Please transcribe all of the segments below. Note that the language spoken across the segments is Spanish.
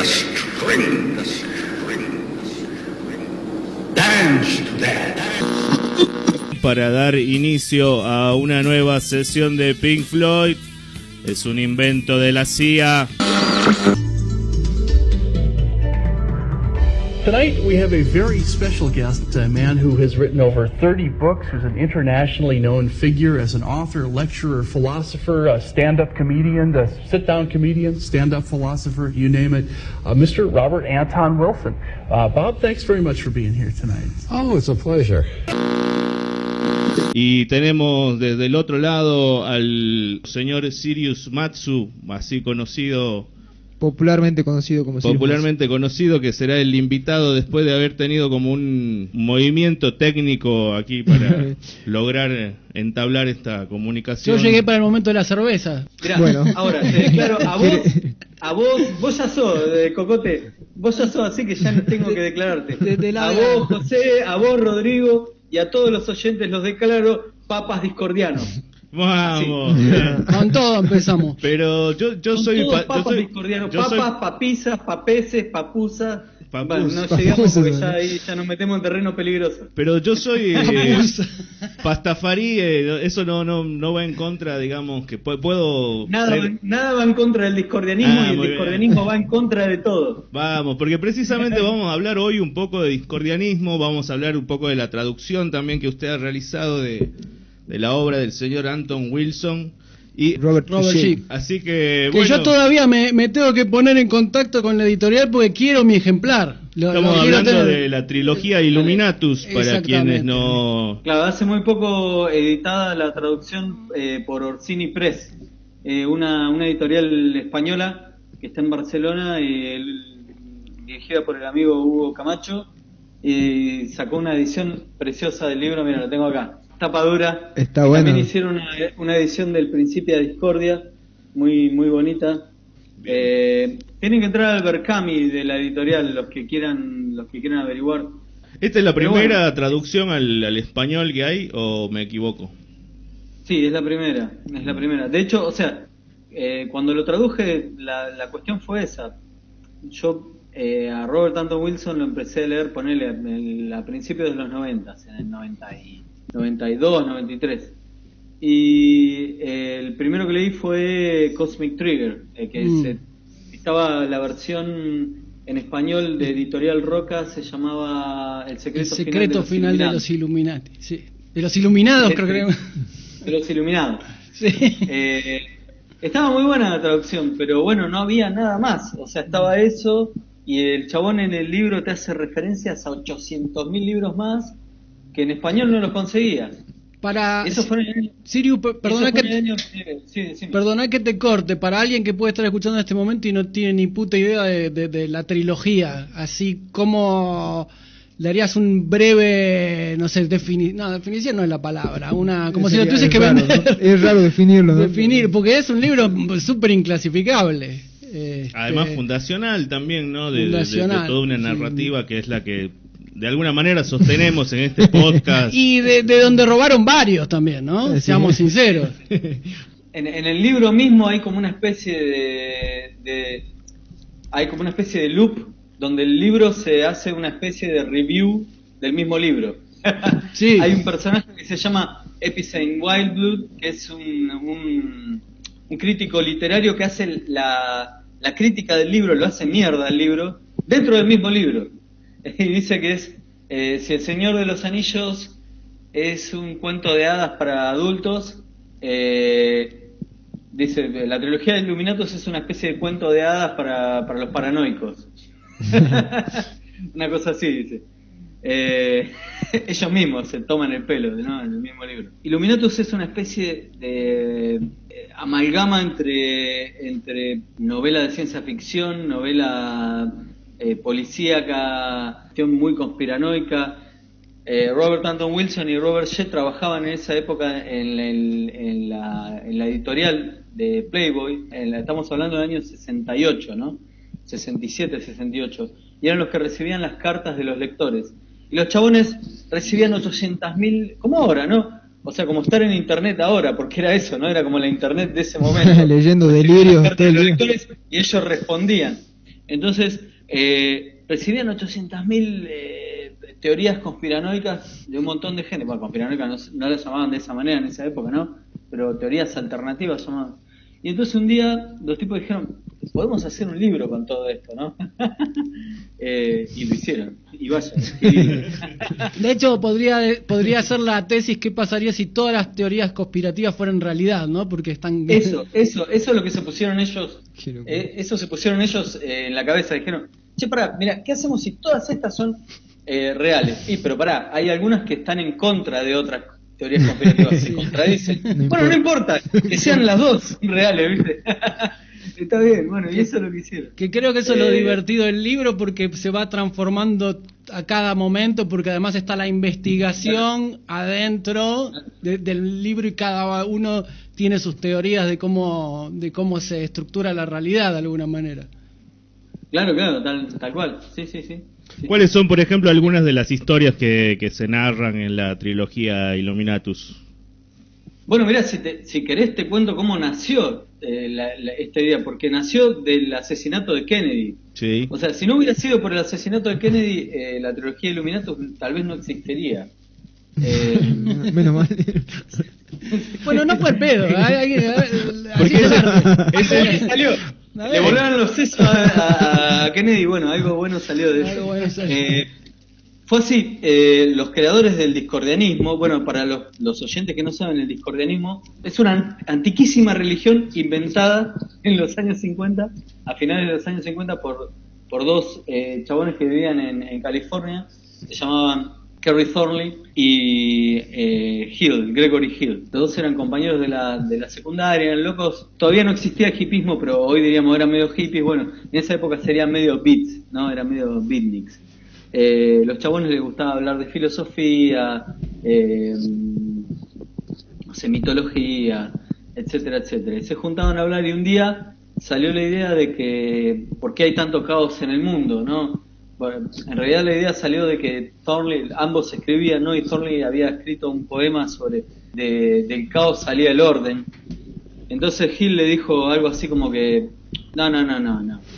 the strings. Dance to that. Para dar inicio a una nueva sesión de Pink Floyd. Es un invento de la CIA. Tonight we have a very special guest, a man who has written over 30 books, who's an internationally known figure as an author, lecturer, philosopher, a stand-up comedian, a sit-down comedian, stand-up philosopher, you name it, Mr. Robert Anton Wilson. Bob, thanks very much for being here tonight. Oh, it's a pleasure. Y tenemos desde el otro lado al señor Sirius Matsu, así conocido... Popularmente conocido, que será el invitado después de haber tenido como un movimiento técnico aquí para lograr entablar esta comunicación. Yo llegué para el momento de la cerveza. Mirá, bueno. Ahora, claro, a vos ya sos, Cocote, vos ya sos, así que ya no tengo que declararte. A vos, José, a vos, Rodrigo, y a todos los oyentes los declaro papas discordianos. Vamos. Con todo empezamos. Pero yo soy papas discordianos, papas, papisas, papeses, papusas. Bueno, no llegamos porque ya ahí ya nos metemos en terreno peligroso. Pero yo soy pastafarí, eso no va en contra, digamos, que puedo... Nada va en contra del discordianismo y el discordianismo va en contra de todo. Vamos, porque precisamente vamos a hablar hoy un poco de discordianismo, vamos a hablar un poco de la traducción también que usted ha realizado de la obra del señor Anton Wilson y Robert Sheik. Así que bueno, yo todavía me tengo que poner en contacto con la editorial porque quiero mi ejemplar. Estamos hablando de la trilogía Illuminatus, para quienes no... Claro, hace muy poco editada la traducción por Orsini Press, una editorial española que está en Barcelona, dirigida por el amigo Hugo Camacho, y sacó una edición preciosa del libro. Mira, lo tengo acá, tapa dura. Está bueno. También hicieron una edición del Principia de Discordia, muy bonita. Tienen que entrar al Berkami de la editorial los que quieran averiguar. ¿Esta es la primera traducción al español que hay o me equivoco? Sí, es la primera. De hecho, o sea, cuando lo traduje la cuestión fue esa. Yo a Robert Anton Wilson lo empecé a leer, ponele a principios de los 90, en el 92, 93. Y el primero que leí fue Cosmic Trigger, estaba la versión en español de Editorial Roca, se llamaba El secreto final de los Illuminati. Sí. De los Iluminados, creo que. De los Iluminados. Sí. Estaba muy buena la traducción, pero bueno, no había nada más. O sea, estaba eso, y el chabón en el libro te hace referencias a 800.000 libros más que en español no los conseguías. Eso fue en el año... Siriu, perdona que te corte. Para alguien que puede estar escuchando en este momento y no tiene ni puta idea de la trilogía, así como le harías un breve, no sé, definición no es la palabra, como si lo tuvieses que vender. ¿No? Es raro definirlo, ¿no? Definir, porque es un libro súper inclasificable. Además fundacional también, ¿no? De toda una narrativa que es la que de alguna manera sostenemos en este podcast. Y de donde robaron varios también, ¿no? Sí. Seamos sinceros. En el libro mismo hay como una especie de loop donde el libro se hace una especie de review del mismo libro. Sí. Hay un personaje que se llama Epicene Wildblood, que es un crítico literario que hace la crítica del libro, lo hace mierda el libro, dentro del mismo libro. Y dice que si El Señor de los Anillos es un cuento de hadas para adultos, dice, la trilogía de Illuminatus es una especie de cuento de hadas para los paranoicos. Una cosa así, dice. Ellos mismos se toman el pelo, ¿no? En el mismo libro. Illuminatus es una especie de amalgama entre novela de ciencia ficción, novela policíaca, muy conspiranoica. Robert Anton Wilson y Robert Shea trabajaban en esa época en la editorial de Playboy. Estamos hablando del año 68, ¿no? 67, 68. Y eran los que recibían las cartas de los lectores. Y los chabones recibían 800.000, como ahora, ¿no? O sea, como estar en internet ahora, porque era eso, ¿no? Era como la internet de ese momento. Leyendo delirios de los lectores y ellos respondían. Entonces, recibían 800.000 teorías conspiranoicas de un montón de gente. Bueno, conspiranoicas no las llamaban de esa manera en esa época, ¿no? Pero teorías alternativas llamaban. Y entonces un día los tipos dijeron, podemos hacer un libro con todo esto, ¿no? Y lo hicieron. Y vaya. De hecho, podría ser la tesis qué pasaría si todas las teorías conspirativas fueran realidad, ¿no? Porque están... Eso es lo que se pusieron ellos. Eso se pusieron ellos en la cabeza. Dijeron, che, pará, mira, ¿qué hacemos si todas estas son reales? Sí, pero pará, hay algunas que están en contra de otras teorías conspirativas, se contradicen. Bueno, no importa, que sean las dos reales, ¿viste? Está bien, bueno, y eso es lo que hicieron. Que creo que eso es lo divertido del libro, porque se va transformando a cada momento, porque además está la investigación adentro del libro y cada uno tiene sus teorías de cómo se estructura la realidad de alguna manera. Claro, tal cual, sí. ¿Cuáles son, por ejemplo, algunas de las historias que se narran en la trilogía Illuminatus? Bueno, mirá, si querés te cuento cómo nació esta idea, porque nació del asesinato de Kennedy. Sí. O sea, si no hubiera sido por el asesinato de Kennedy, la trilogía Illuminatus tal vez no existiría. Menos mal. Bueno, no fue el pedo. Porque ese salió. Le volaron los sesos a Kennedy, bueno, algo bueno salió de eso. Fue así, los creadores del discordianismo, bueno, para los oyentes que no saben, el discordianismo es una antiquísima religión inventada en los años 50, a finales de los años 50, por dos chabones que vivían en California, se llamaban Kerry Thornley y Gregory Hill. Los dos eran compañeros de la secundaria, eran locos. Todavía no existía el hipismo, pero hoy diríamos eran medio hippies. Bueno, en esa época serían medio beats, ¿no? Eran medio beatniks. Los chabones les gustaba hablar de filosofía, no sé, mitología, etcétera, etcétera. Y se juntaban a hablar y un día salió la idea de que ¿por qué hay tanto caos en el mundo, no? Bueno, en realidad la idea salió de que Thornley, ambos escribían, ¿no? Y Thornley había escrito un poema sobre del caos salía el orden. Entonces Hill le dijo algo así como que no,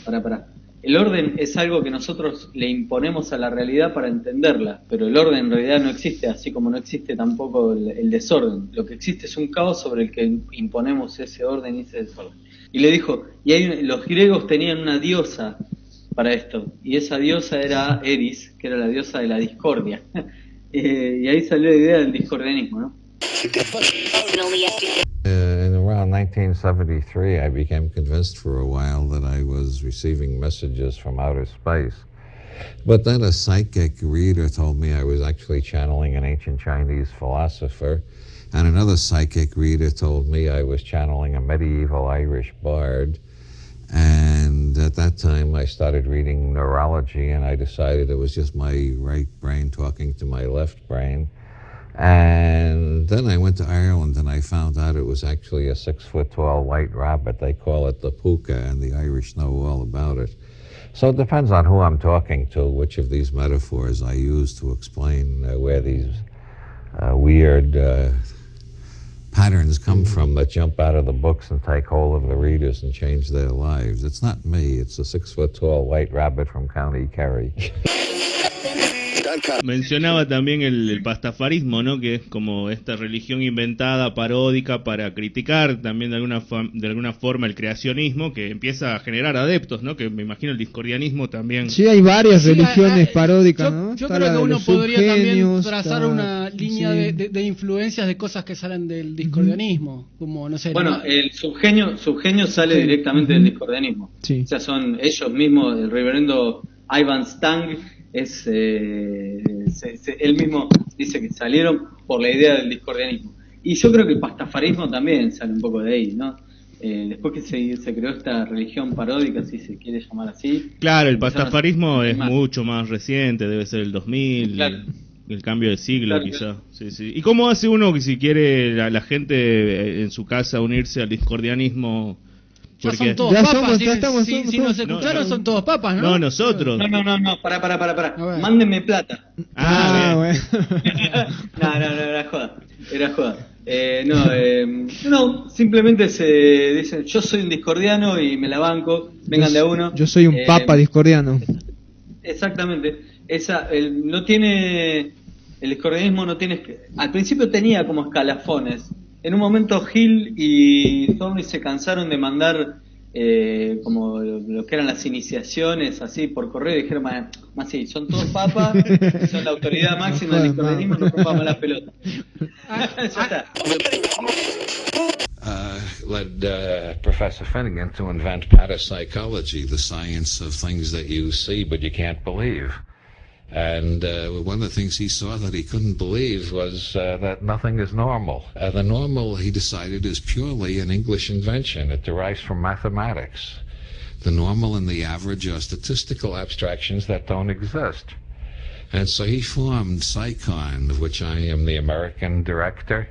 pará. El orden es algo que nosotros le imponemos a la realidad para entenderla, pero el orden en realidad no existe, así como no existe tampoco el desorden. Lo que existe es un caos sobre el que imponemos ese orden y ese desorden. Y le dijo, los griegos tenían una diosa para esto, y esa diosa era Eris, que era la diosa de la discordia. Y ahí salió la idea del discordianismo, ¿no? In around 1973, I became convinced for a while that I was receiving messages from outer space. But then a psychic reader told me I was actually channeling an ancient Chinese philosopher, and another psychic reader told me I was channeling a medieval Irish bard. And at that time, I started reading neurology, and I decided it was just my right brain talking to my left brain. And then I went to Ireland, and I found out it was actually a 6-foot-tall white rabbit. They call it the puka, and the Irish know all about it. So it depends on who I'm talking to, which of these metaphors I use to explain where these weird patterns come from that jump out of the books and take hold of the readers and change their lives. It's not me, it's a 6-foot-tall white rabbit from County Kerry. Mencionaba también el pastafarismo, ¿no? Que es como esta religión inventada, paródica, para criticar también de alguna forma el creacionismo, que empieza a generar adeptos, ¿no? Que me imagino el discordianismo también. Sí, hay varias religiones paródicas, ¿no? Yo creo que uno podría también trazar una línea de influencias de cosas que salen del discordianismo, como, no sé... Bueno, el subgenio sale directamente del discordianismo. Sí. O sea, son ellos mismos, el reverendo Ivan Stang, él mismo dice que salieron por la idea del discordianismo. Y yo creo que el pastafarismo también sale un poco de ahí, ¿no? Después que se creó esta religión paródica, si se quiere llamar así. Claro, el pastafarismo es mucho más reciente, debe ser el 2000, claro. El cambio de siglo, claro, quizá. Sí. ¿Y cómo hace uno que si quiere la gente en su casa unirse al discordianismo? Ya son todos papas, si nos escucharon son todos papas, ¿no? No, nosotros. No, pará. Mándenme plata. Bueno. No, era joda. No, simplemente se dicen, yo soy un discordiano y me la banco, vengan de a uno. Yo soy un papa discordiano. Exactamente. No tiene, el discordianismo no tiene, al principio tenía como escalafones. En un momento Hill y Thornley se cansaron de mandar como lo que eran las iniciaciones así por correo y dijeron, más sí, son todos papas, son la autoridad máxima del discordianismo, no ocupamos las pelotas. Ya está. Led Professor Finnegan to invent parapsychology, the science of things that you see but you can't believe. And one of the things he saw that he couldn't believe was that nothing is normal. The normal, he decided, is purely an English invention. It derives from mathematics. The normal and the average are statistical abstractions that don't exist. And so he formed PsyCon, of which I am the American director.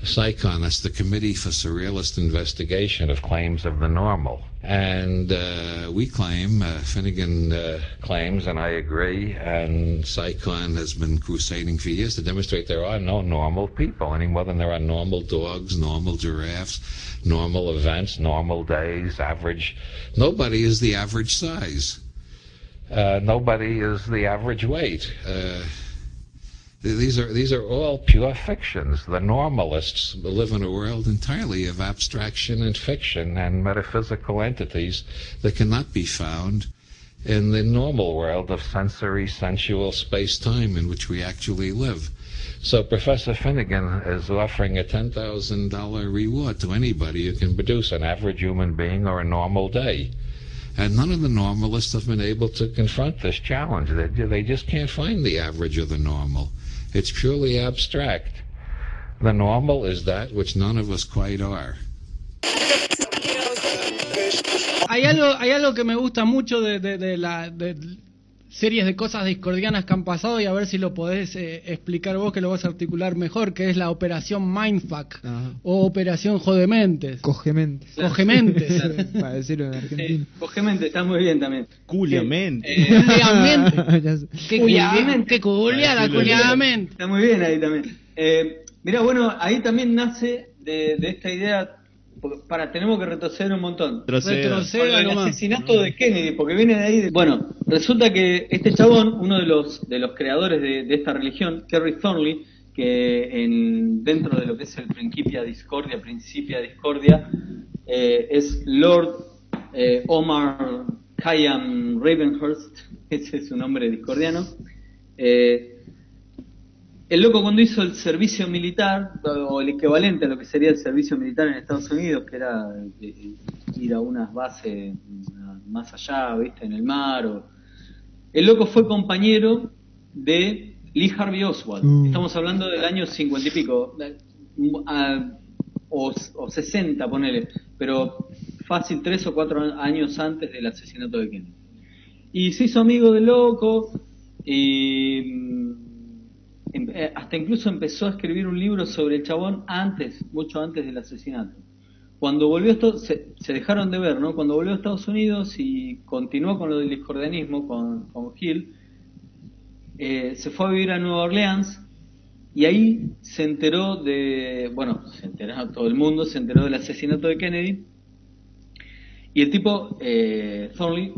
PsyCon, that's the Committee for Surrealist Investigation of Claims of the Normal. And we claim, Finnegan claims, and I agree, and PsyCon has been crusading for years to demonstrate there are no normal people any more than there are normal dogs, normal giraffes, normal events, normal days, average. Nobody is the average size. Nobody is the average weight. These are all pure fictions. The normalists live in a world entirely of abstraction and fiction and metaphysical entities that cannot be found in the normal world of sensory, sensual space-time in which we actually live. So Professor Finnegan is offering a $10,000 reward to anybody who can produce an average human being or a normal day. And none of the normalists have been able to confront this challenge. They just can't find the average or the normal. It's purely abstract. The normal is that which none of us quite are. Hay algo que me gusta mucho de series de cosas discordianas que han pasado, y a ver si lo podés explicar vos, que lo vas a articular mejor, que es la Operación Mindfuck. Ajá. O Operación Jodementes. Cogementes. Cogementes. Para decirlo en argentino. Sí, Cogementes está muy bien también. Culiamente. Qué culiamente. Está muy bien ahí también. Mirá, bueno, ahí también nace de esta idea. Tenemos que retroceder un montón. Retroceda el asesinato de Kennedy, porque viene de ahí. Bueno, resulta que este chabón, uno de los creadores de esta religión, Kerry Thornley, que dentro de lo que es el Principia Discordia, es Lord Omar Khayyam Ravenhurst, ese es su nombre discordiano. El loco, cuando hizo el servicio militar, o el equivalente a lo que sería el servicio militar en Estados Unidos, que era ir a unas bases más allá, ¿viste? En el mar. El loco fue compañero de Lee Harvey Oswald. Estamos hablando del año 50 y pico, o 60, ponele, pero fácil 3 o 4 años antes del asesinato de Kennedy. Y se hizo amigo del loco, y hasta incluso empezó a escribir un libro sobre el chabón mucho antes del asesinato. Cuando volvió se dejaron de ver, ¿no? Cuando volvió a Estados Unidos y continuó con lo del discordianismo con Hill, se fue a vivir a Nueva Orleans, y ahí se enteró todo el mundo se enteró del asesinato de Kennedy, y el tipo, Thornley,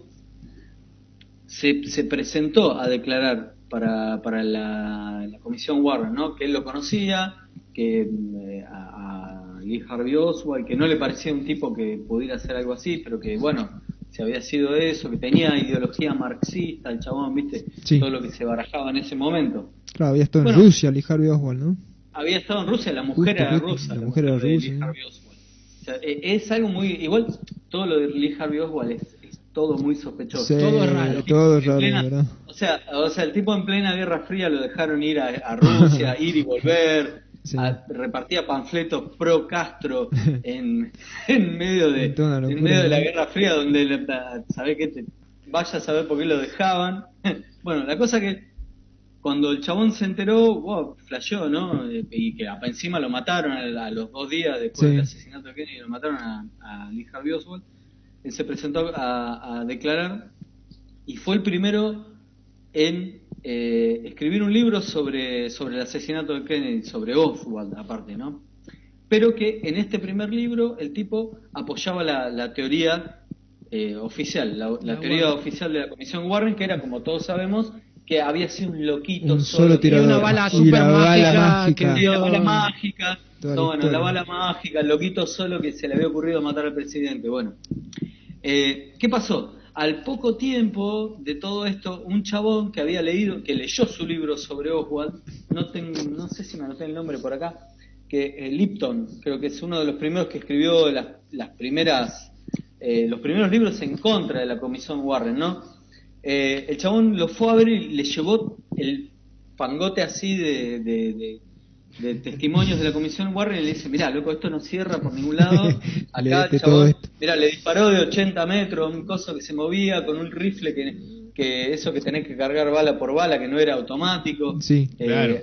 se presentó a declarar para la comisión Warren, ¿no? Que él lo conocía, que a Lee Harvey Oswald, que no le parecía un tipo que pudiera hacer algo así, pero que bueno, si había sido eso, que tenía ideología marxista, el chabón, ¿viste? Sí. Todo lo que se barajaba en ese momento. Claro, había estado en Rusia Lee Harvey Oswald, ¿no? Había estado en Rusia, la mujer era rusa. La mujer era rusa. Lee Harvey Oswald. O sea, es algo muy... Igual, todo lo de Lee Harvey Oswald es todo muy sospechoso. Sí, todo es raro. Todo es raro, ¿verdad? O sea, el tipo en plena Guerra Fría lo dejaron ir a Rusia, ir y volver, sí. Repartía panfletos pro Castro en medio de la Guerra Fría, donde sabés que vaya a saber por qué lo dejaban. Bueno, la cosa que cuando el chabón se enteró, flasheó, ¿no? Y que encima lo mataron a los 2 días después del asesinato de Kennedy, lo mataron a Lee Harvey Oswald. Él se presentó a declarar y fue el primero en escribir un libro sobre el asesinato de Kennedy, sobre Oswald aparte, ¿no? pero que en este primer libro el tipo apoyaba la teoría oficial, la teoría oficial de la Comisión Warren, que era, como todos sabemos, que había sido un loquito solo tirador. Una bala super mágica. La bala mágica. La bala mágica, el loquito solo que se le había ocurrido matar al presidente. Bueno, ¿qué pasó? Al poco tiempo de todo esto, un chabón que leyó su libro sobre Oswald, no sé si me anoté el nombre por acá, que Lipton, creo que es uno de los primeros que escribió los primeros libros en contra de la Comisión Warren, ¿no? El chabón lo fue a ver y le llevó el fangote así de testimonios de la Comisión Warren y le dice, mirá, loco, esto no cierra por ningún lado. Acá el chabón, mirá, le disparó de 80 metros, un coso que se movía con un rifle que eso que tenés que cargar bala por bala, que no era automático. Sí, claro.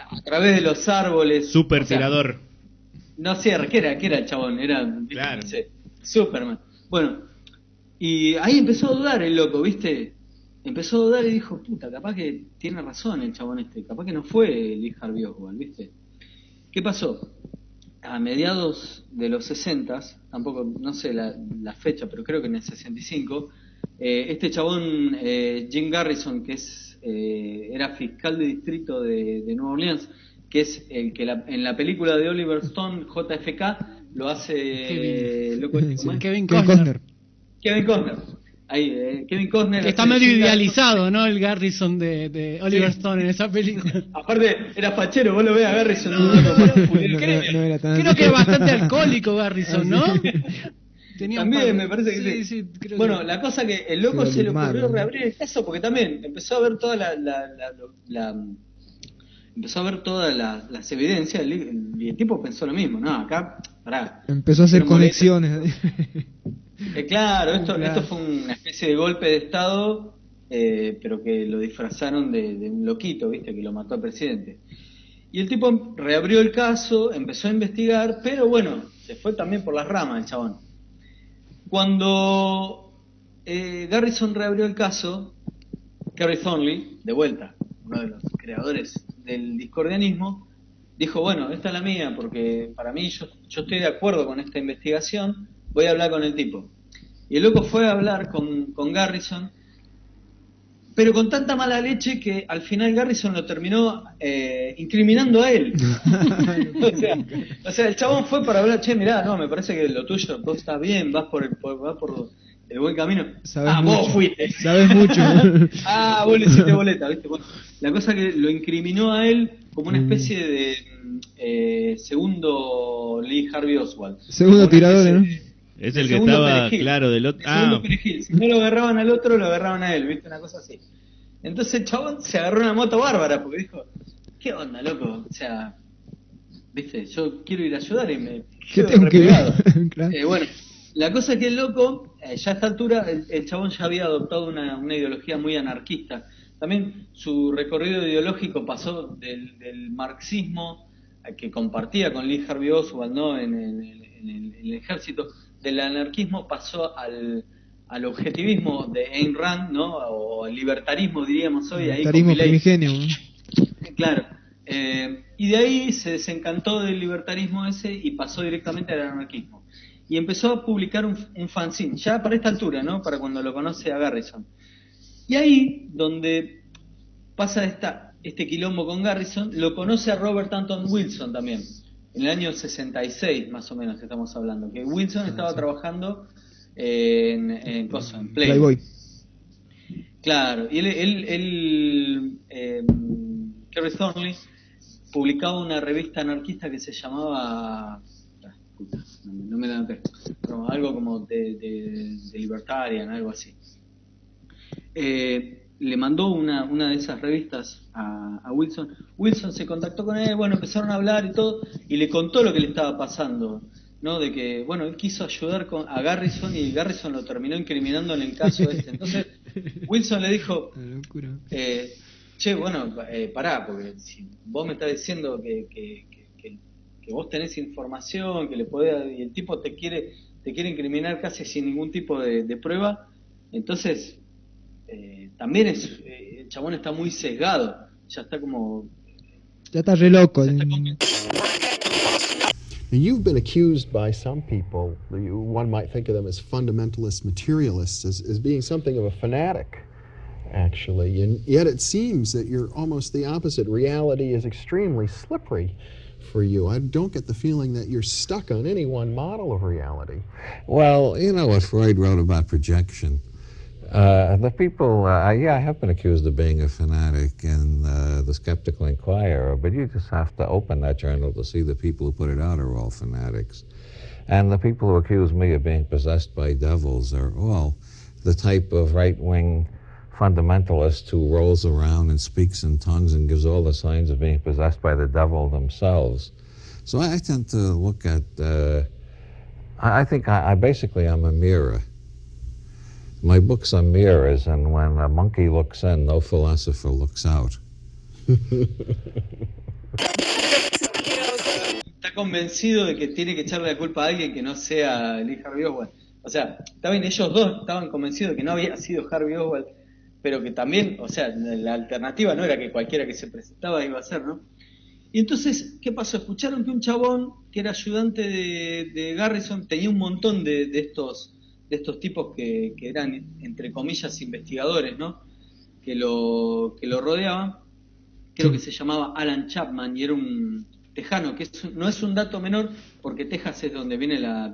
A través de los árboles. Super tirador. No cierra, ¿qué era el chabón? Era, claro. No sé, Superman. Bueno, y ahí empezó a dudar el loco, ¿viste? Empezó a dudar y dijo, puta, capaz que tiene razón el chabón capaz que no fue Lee Harvey Oswald, ¿viste? ¿Qué pasó? A mediados de los 60s, tampoco, no sé la fecha, pero creo que en el 65, este chabón, Jim Garrison, que era fiscal de distrito de Nueva Orleans, que es el que en la película de Oliver Stone, JFK, lo hace Kevin Costner. Kevin Costner. Ahí, Kevin Costner. Que está medio idealizado, ¿no? El Garrison de Oliver Stone en esa película. Aparte, era fachero, vos lo ves a Garrison. No era tan creo que era bastante alcohólico Garrison, ¿no? También me parece que sí. Bueno, la cosa que el loco se le ocurrió reabrir el caso porque también empezó a ver toda empezó a ver todas las evidencias y el tipo pensó lo mismo, no, acá, pará. Empezó a hacer conexiones. Claro, esto fue una especie de golpe de estado, pero que lo disfrazaron de un loquito, ¿viste? Que lo mató al presidente. Y el tipo reabrió el caso, empezó a investigar, pero bueno, se fue también por las ramas el chabón. Cuando Garrison reabrió el caso, Kerry Thornley, de vuelta, uno de los creadores del discordianismo, dijo, bueno, esta es la mía, porque para mí yo estoy de acuerdo con esta investigación, voy a hablar con el tipo. Y el loco fue a hablar con Garrison, pero con tanta mala leche que al final Garrison lo terminó incriminando a él. o sea, el chabón fue para hablar, che, mirá, no, me parece que lo tuyo, vos estás bien, vas por el buen camino. Vos fuiste. Sabés mucho. Vos le hiciste boleta, ¿viste? Bueno, la cosa que lo incriminó a él como una especie de segundo Lee Harvey Oswald. Segundo tirador, ¿no? Es el que estaba claro del otro. Si no lo agarraban al otro, lo agarraban a él, ¿viste? Una cosa así. Entonces el chabón se agarró una moto bárbara porque dijo, ¿qué onda, loco? O sea, ¿viste? Yo quiero ir a ayudar y me quedo repegado. Claro. Bueno, la cosa es que el loco, ya a esta altura, el chabón ya había adoptado una ideología muy anarquista. También su recorrido ideológico pasó del marxismo que compartía con Lee Harvey Oswald, ¿no? en el ejército. Del anarquismo pasó al objetivismo de Ayn Rand, ¿no? O el libertarismo, diríamos hoy. Libertarismo primigenio. Claro. Y de ahí se desencantó del libertarismo ese y pasó directamente al anarquismo. Y empezó a publicar un fanzine, ya para esta altura, ¿no? Para cuando lo conoce a Garrison. Y ahí, donde pasa este quilombo con Garrison, lo conoce a Robert Anton Wilson también. En el año 66, más o menos, estamos hablando. Que Wilson estaba trabajando en Playboy. Claro, y Kerry Thornley publicaba una revista anarquista que se llamaba... no me la noté. Pero algo como de Libertarian, algo así. Le mandó una de esas revistas a Wilson. Wilson se contactó con él, bueno, empezaron a hablar y todo, y le contó lo que le estaba pasando, ¿no? De que, bueno, él quiso ayudar a Garrison y Garrison lo terminó incriminando en el caso este. Entonces, Wilson le dijo, che, bueno, pará, porque si vos me estás diciendo que vos tenés información, que le podés, y el tipo te quiere incriminar casi sin ningún tipo de prueba, entonces... también el chabón está muy sesgado, ya está como... Ya está re loco. Now, you've been accused by some people, one might think of them as fundamentalist materialists, as being something of a fanatic, actually, and yet it seems that you're almost the opposite. Reality is extremely slippery for you. I don't get the feeling that you're stuck on any one model of reality. Well, you know what Freud wrote about projection. The people, yeah, I have been accused of being a fanatic in the Skeptical Inquirer, but you just have to open that journal to see the people who put it out are all fanatics. And the people who accuse me of being possessed by devils are all the type of right-wing fundamentalist who rolls around and speaks in tongues and gives all the signs of being possessed by the devil themselves. So I tend to look at, I think I basically am a mirror. My books are mirrors, and when a monkey looks in, no philosopher looks out. Está convencido de que tiene que echarle la culpa a alguien que no sea Lee Harvey Oswald. O sea, está bien, ellos dos estaban convencidos de que no había sido Harvey Oswald, pero que también, o sea, la alternativa no era que cualquiera que se presentaba iba a ser, ¿no? Y entonces, ¿qué pasó? Escucharon que un chabón que era ayudante de Garrison tenía un montón de estos tipos que eran, entre comillas, investigadores, ¿no? Que lo rodeaban. Creo que se llamaba Alan Chapman y era un tejano, que no es un dato menor, porque Texas es donde viene la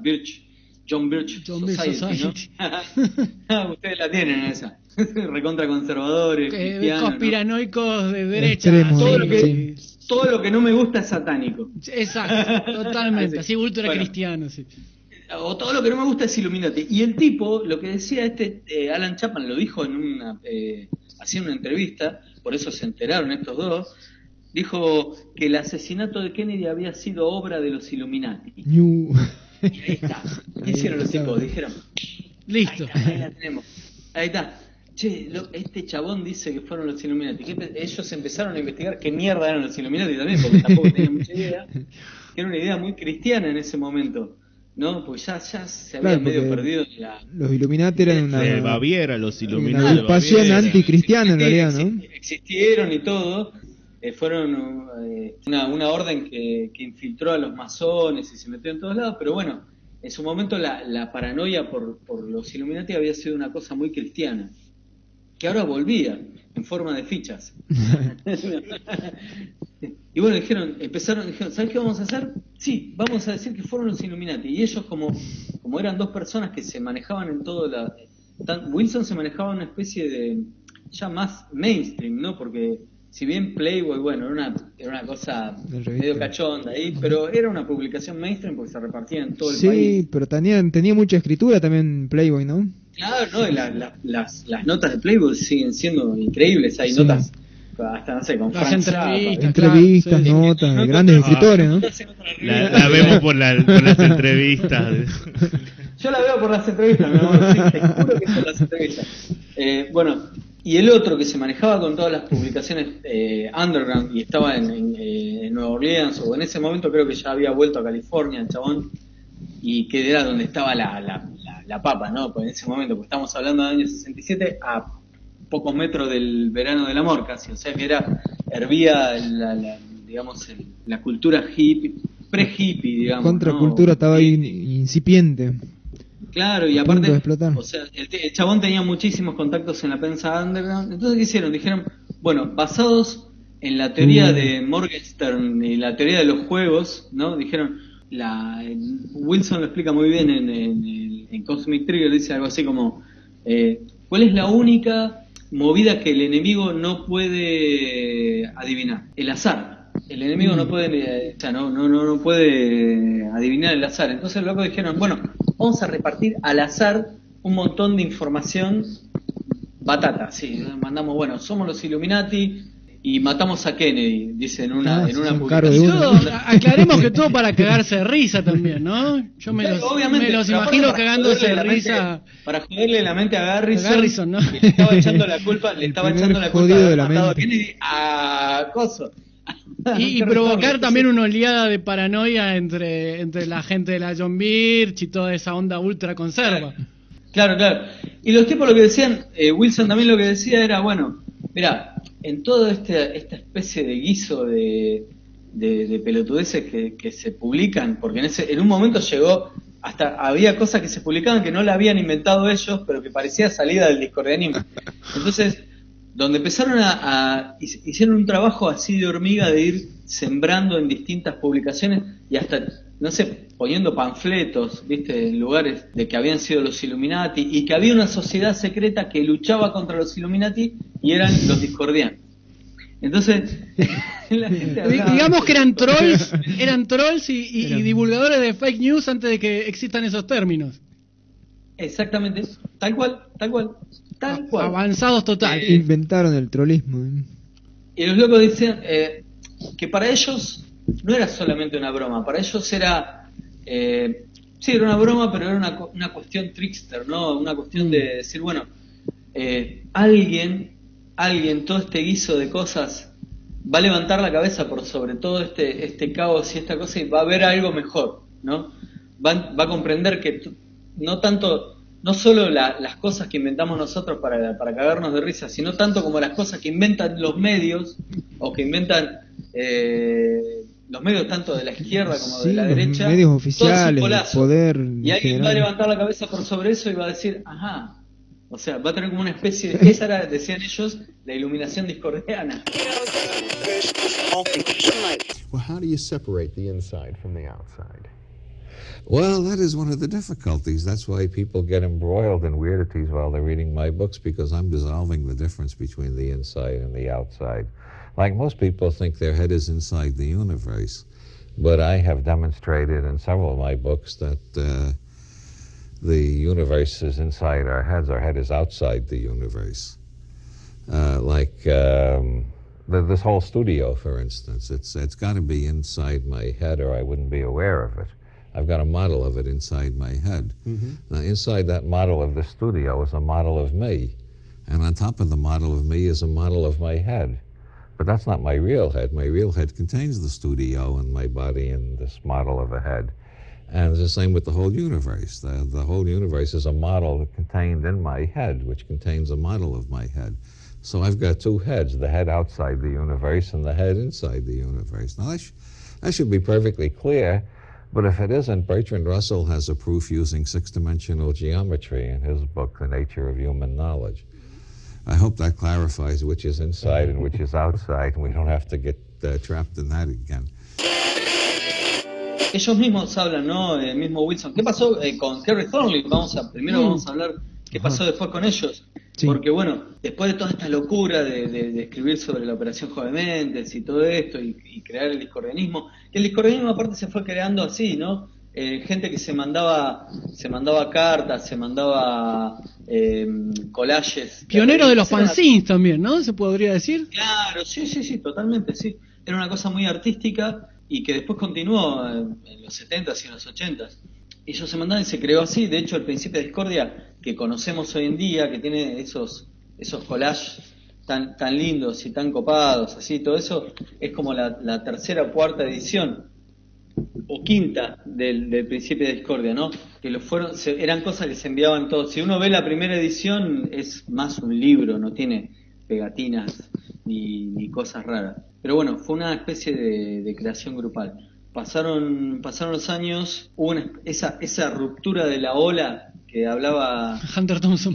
John Birch Society, ¿no? Ustedes la tienen esa. Recontra conservadores, cristianos, conspiranoicos, ¿no? De derecha. Extremos, todo lo que no me gusta es satánico. Exacto, totalmente. Así ultra cristiano, sí. O todo lo que no me gusta es Illuminati. Y el tipo, lo que decía Alan Chapman, lo dijo en hacía una entrevista, por eso se enteraron estos dos, dijo que el asesinato de Kennedy había sido obra de los Illuminati. Y ahí está. ¿Qué hicieron los tipos? Dijeron, listo, ahí la tenemos. Ahí está. Che, este chabón dice que fueron los Illuminati. Ellos empezaron a investigar qué mierda eran los Illuminati también, porque tampoco tenían mucha idea. Era una idea muy cristiana en ese momento, ¿no? Pues ya se había medio perdido los Illuminati eran una... De Baviera, los Illuminati. Una agrupación anticristiana en realidad, ¿no? Existieron y todo. Fueron una orden que infiltró a los masones y se metió en todos lados, pero bueno, en su momento la paranoia por los Illuminati había sido una cosa muy cristiana, que ahora volvía en forma de fichas. Y bueno, dijeron, ¿sabes qué vamos a hacer? Sí, vamos a decir que fueron los Illuminati. Y ellos, como eran dos personas que se manejaban en todo Wilson se manejaba una especie de ya más mainstream, ¿no? Porque si bien Playboy, bueno, era una cosa medio cachonda ahí, pero era una publicación mainstream porque se repartía en todo el país. Sí, pero tenía mucha escritura también Playboy, ¿no? Claro, no, las notas de Playboy siguen siendo increíbles, hay notas hasta, no sé, con Frank entrevistas, notas, de grandes escritores, ¿no? La vemos por las entrevistas. Yo la veo por las entrevistas, mi amor, sí, te juro que por las entrevistas. Bueno, y el otro que se manejaba con todas las publicaciones underground y estaba en Nueva Orleans, o en ese momento creo que ya había vuelto a California el chabón, y que era donde estaba la papa, ¿no? Pues en ese momento, pues estamos hablando del año 67, a pocos metros del verano del amor casi, o sea que hervía digamos, la cultura hippie, pre-hippie, digamos. Contracultura, ¿no? Estaba ahí incipiente. Claro, y aparte, o sea, el chabón tenía muchísimos contactos en la prensa underground. Entonces, ¿qué hicieron? Dijeron, bueno, basados en la teoría de Morgenstern y la teoría de los juegos, ¿no? Dijeron, Wilson lo explica muy bien en Cosmic Trigger, dice algo así como, ¿cuál es la única movida que el enemigo no puede adivinar? El azar. El enemigo no puede, no puede adivinar el azar. Entonces los locos dijeron, bueno, vamos a repartir al azar un montón de información batata. Sí, mandamos, bueno, somos los Illuminati y matamos a Kennedy, dice en una publicación. Aclaremos que todo para cagarse de risa también, ¿no? Yo me los imagino cagándose de risa. Para joderle la mente a Garrison, ¿no? Le estaba echando la culpa de haber matado a Kennedy a Coso. Y provocar también una oleada de paranoia entre la gente de la John Birch y toda esa onda ultra conserva. Claro. Y los tipos lo que decían, Wilson también lo que decía era, bueno, mirá, en toda esta especie de guiso de de pelotudeces que se publican, porque en un momento llegó, hasta había cosas que se publicaban que no la habían inventado ellos, pero que parecía salida del discordianismo. Entonces, donde empezaron hicieron un trabajo así de hormiga de ir sembrando en distintas publicaciones y hasta, no sé, poniendo panfletos, viste, en lugares de que habían sido los Illuminati y que había una sociedad secreta que luchaba contra los Illuminati y eran los discordianos. Entonces, la gente digamos que eran trolls y divulgadores de fake news antes de que existan esos términos. Exactamente, tal cual. Avanzados total. Inventaron el trollismo. Y los locos dicen que para ellos no era solamente una broma, para ellos era, sí, era una broma, pero era una cuestión trickster, ¿no? Una cuestión de decir, bueno, alguien, todo este guiso de cosas, va a levantar la cabeza por sobre todo este caos y esta cosa y va a ver algo mejor, ¿no? Va a comprender que no solo las cosas que inventamos nosotros para cagarnos de risa, sino tanto como las cosas que inventan los medios, o que inventan los medios tanto de la izquierda como de la derecha, medios oficiales, poder. Y alguien va a levantar la cabeza por sobre eso y va a decir, ajá. O sea, va a tener como una especie de... Esa era, decían ellos, la iluminación discordiana. Well, how do you separate the inside from the outside? Well, that is one of the difficulties. That's why people get embroiled in weirdities while they're reading my books, because I'm dissolving the difference between the inside and the outside. Like most people think their head is inside the universe, but I have demonstrated in several of my books that the universe is inside our heads. Our head is outside the universe. This whole studio, for instance, it's got to be inside my head or I wouldn't be aware of it. I've got a model of it inside my head. Mm-hmm. Now, inside that model of the studio is a model of me. And on top of the model of me is a model of my head. But that's not my real head. My real head contains the studio and my body and this model of a head. And it's the same with the whole universe. The whole universe is a model contained in my head, which contains a model of my head. So I've got two heads, the head outside the universe and the head inside the universe. Now, that should be perfectly clear. But if it isn't, Bertrand Russell has a proof using six-dimensional geometry in his book, The Nature of Human Knowledge. I hope that clarifies which is inside and which is outside, and we don't have to get trapped in that again. Ellos mismos hablan, ¿no? El mismo Wilson. ¿Qué pasó con Kerry Thornley? Primero vamos a hablar qué pasó después con ellos. Sí. Porque bueno, después de toda esta locura de escribir sobre la operación Jovementes y todo esto y crear el discordianismo, que el discordianismo aparte se fue creando así, ¿no? Gente que se mandaba cartas, se mandaba collages. Pionero de los fanzines también, ¿no? Se podría decir. Claro, sí, totalmente, sí. Era una cosa muy artística y que después continuó en los 70s y en los 80s. Y ellos se mandaban y se creó así. De hecho, el Principio de Discordia que conocemos hoy en día, que tiene esos collages tan lindos y tan copados, así, todo eso, es como la tercera o cuarta edición, o quinta del Principio de Discordia, ¿no? Que eran cosas que se enviaban todos. Si uno ve la primera edición, es más un libro, no tiene pegatinas ni cosas raras. Pero bueno, fue una especie de creación grupal. Pasaron los años, hubo esa ruptura de la ola que hablaba Hunter Thompson,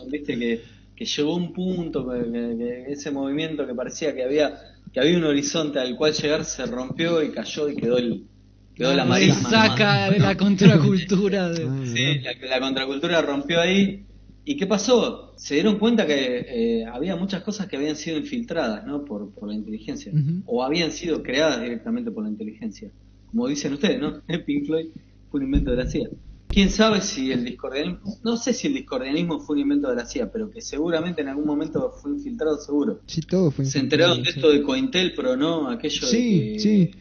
viste, que llegó a un punto, que ese movimiento que parecía que había un horizonte al cual llegar, se rompió y cayó y quedó la marisma. Saca de la contracultura. Sí, la contracultura rompió ahí. ¿Y qué pasó? Se dieron cuenta que había muchas cosas que habían sido infiltradas, ¿no? por la inteligencia, o habían sido creadas directamente por la inteligencia. Como dicen ustedes, ¿no? Pink Floyd fue un invento de la CIA. ¿Quién sabe si el discordianismo... No sé si el discordianismo fue un invento de la CIA, pero que seguramente en algún momento fue infiltrado, seguro. Sí, todo fue infiltrado. Se enteraron de esto de Cointelpro, ¿no? Aquello sí, sí.